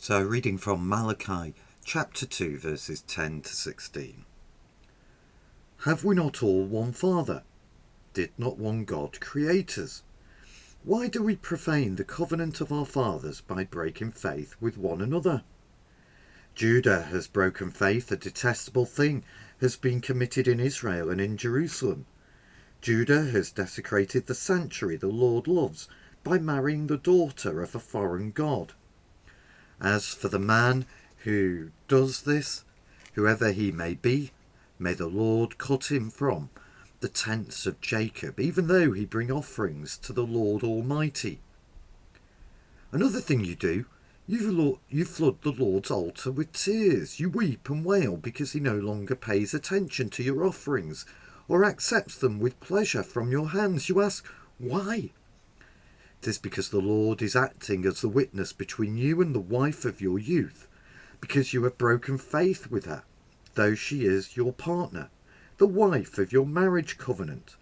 So reading from Malachi chapter 2 verses 10 to 16. Have we not all one Father? Did not one God create us? Why do we profane the covenant of our fathers by breaking faith with one another? Judah has broken faith, a detestable thing has been committed in Israel and in Jerusalem. Judah has desecrated the sanctuary the Lord loves by marrying the daughter of a foreign god. As for the man who does this, whoever he may be, may the Lord cut him from the tents of Jacob, even though he bring offerings to the Lord Almighty. Another thing you do, you flood the Lord's altar with tears. You weep and wail because he no longer pays attention to your offerings or accepts them with pleasure from your hands. You ask, why? It is because the Lord is acting as the witness between you and the wife of your youth, because you have broken faith with her, though she is your partner, the wife of your marriage covenant.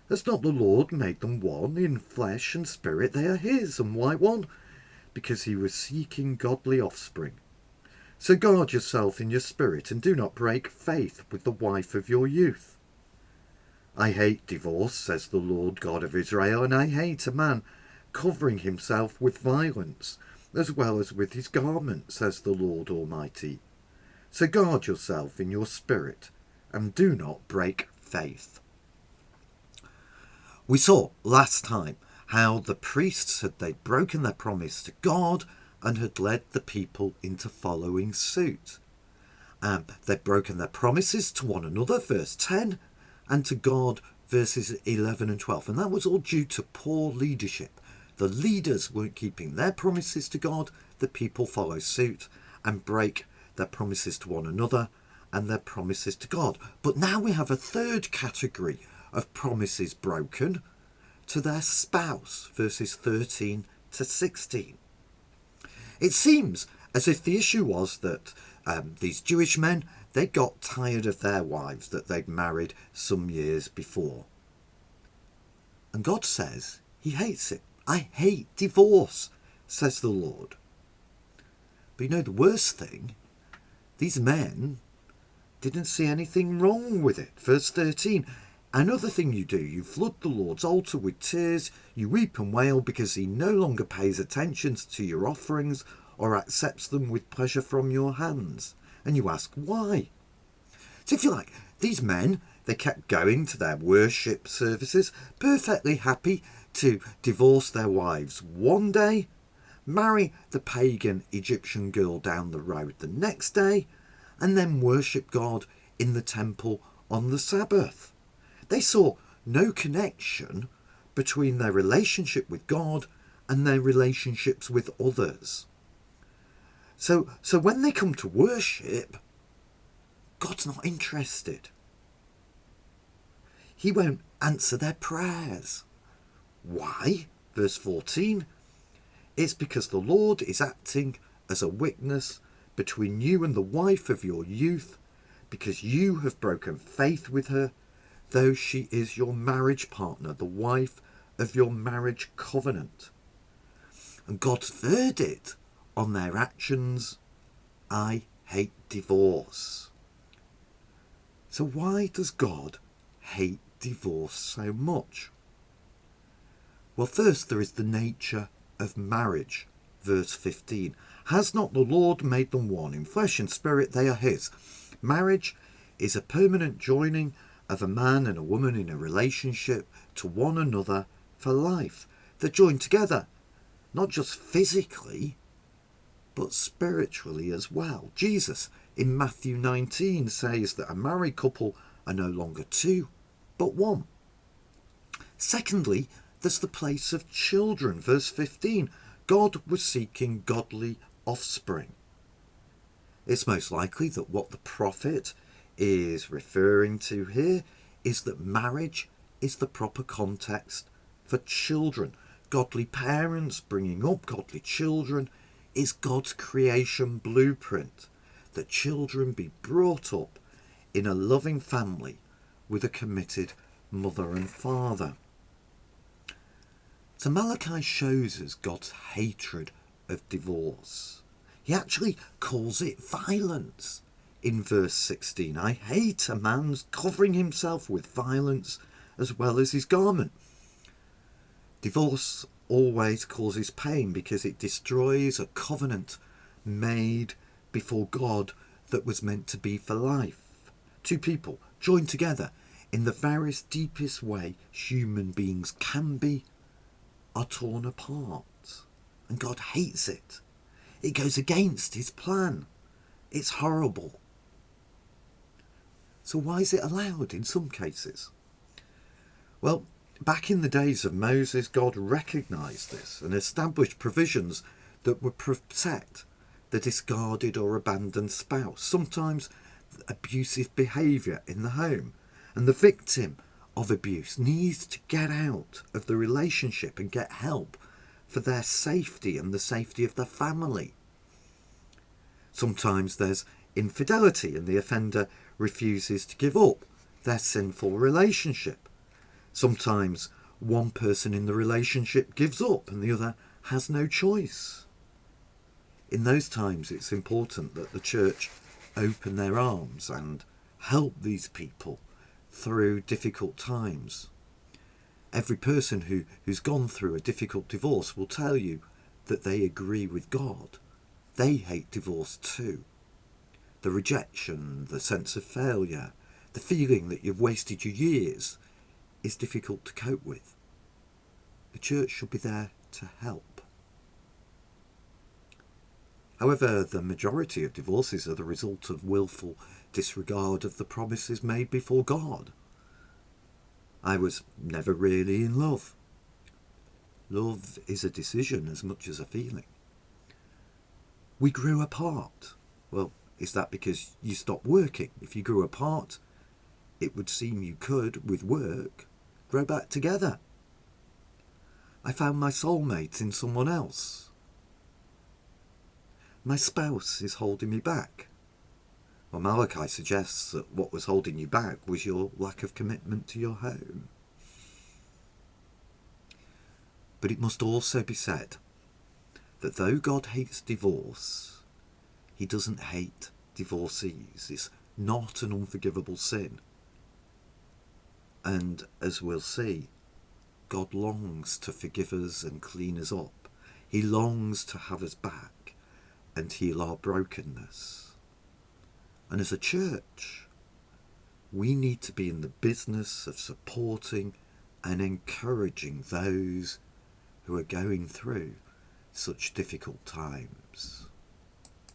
Has not the Lord made them one in flesh and spirit? They are his. And why one? Because he was seeking godly offspring. So guard yourself in your spirit and do not break faith with the wife of your youth. I hate divorce, says the Lord God of Israel, and I hate a man covering himself with violence, as well as with his garment, says the Lord Almighty. So guard yourself in your spirit, and do not break faith. We saw last time how the priests they'd broken their promise to God and had led the people into following suit. They'd broken their promises to one another, verse 10, and to God, verses 11 and 12. And that was all due to poor leadership. The leaders weren't keeping their promises to God. The people follow suit and break their promises to one another and their promises to God. But now we have a third category of promises broken to their spouse, verses 13 to 16. It seems as if the issue was that these Jewish men, they got tired of their wives that they'd married some years before. And God says he hates it. I hate divorce, says the Lord. But you know the worst thing? These men didn't see anything wrong with it. Verse 13. Another thing you do, you flood the Lord's altar with tears, you weep and wail because he no longer pays attention to your offerings or accepts them with pleasure from your hands. And you ask, why? So if you like, these men, they kept going to their worship services, perfectly happy to divorce their wives one day, marry the pagan Egyptian girl down the road the next day, and then worship God in the temple on the Sabbath. They saw no connection between their relationship with God and their relationships with others. So when they come to worship, God's not interested. He won't answer their prayers. Why? Verse 14. It's because the Lord is acting as a witness between you and the wife of your youth, because you have broken faith with her, though she is your marriage partner, the wife of your marriage covenant. And God's verdict on their actions, I hate divorce. So why does God hate divorce so much? Well, first there is the nature of marriage. Verse 15. Has not the Lord made them one? In flesh and spirit they are his. Marriage is a permanent joining of a man and a woman in a relationship to one another for life. They're joined together, not just physically, but spiritually as well. Jesus in Matthew 19 says that a married couple are no longer two, but one. Secondly, there's the place of children. Verse 15. God was seeking godly offspring. It's most likely that what the prophet is referring to here is that marriage is the proper context for children. Godly parents bringing up godly children is God's creation blueprint, that children be brought up in a loving family with a committed mother and father. So Malachi shows us God's hatred of divorce. He actually calls it violence. In verse 16, I hate a man's covering himself with violence as well as his garment. Divorce always causes pain because it destroys a covenant made before God that was meant to be for life. Two people joined together in the very deepest way human beings can be are torn apart. And God hates it. It goes against his plan. It's horrible. So why is it allowed in some cases? Well, back in the days of Moses, God recognised this and established provisions that would protect the discarded or abandoned spouse, sometimes abusive behaviour in the home. And the victim of abuse needs to get out of the relationship and get help for their safety and the safety of their family. Sometimes there's infidelity and the offender refuses to give up their sinful relationship. Sometimes one person in the relationship gives up and the other has no choice. In those times, it's important that the church open their arms and help these people through difficult times. Every person who's gone through a difficult divorce will tell you that they agree with God. They hate divorce too. The rejection, the sense of failure, the feeling that you've wasted your years is difficult to cope with. The church should be there to help. However, the majority of divorces are the result of willful disregard of the promises made before God. I was never really in love. Love is a decision as much as a feeling. We grew apart. Well, is that because you stopped working? If you grew apart, it would seem you could, with work, grow back together. I found my soulmate in someone else. My spouse is holding me back. Well, Malachi suggests that what was holding you back was your lack of commitment to your home. But it must also be said that though God hates divorce, he doesn't hate divorcees. It's not an unforgivable sin. And as we'll see, God longs to forgive us and clean us up. He longs to have us back and heal our brokenness. And as a church, we need to be in the business of supporting and encouraging those who are going through such difficult times.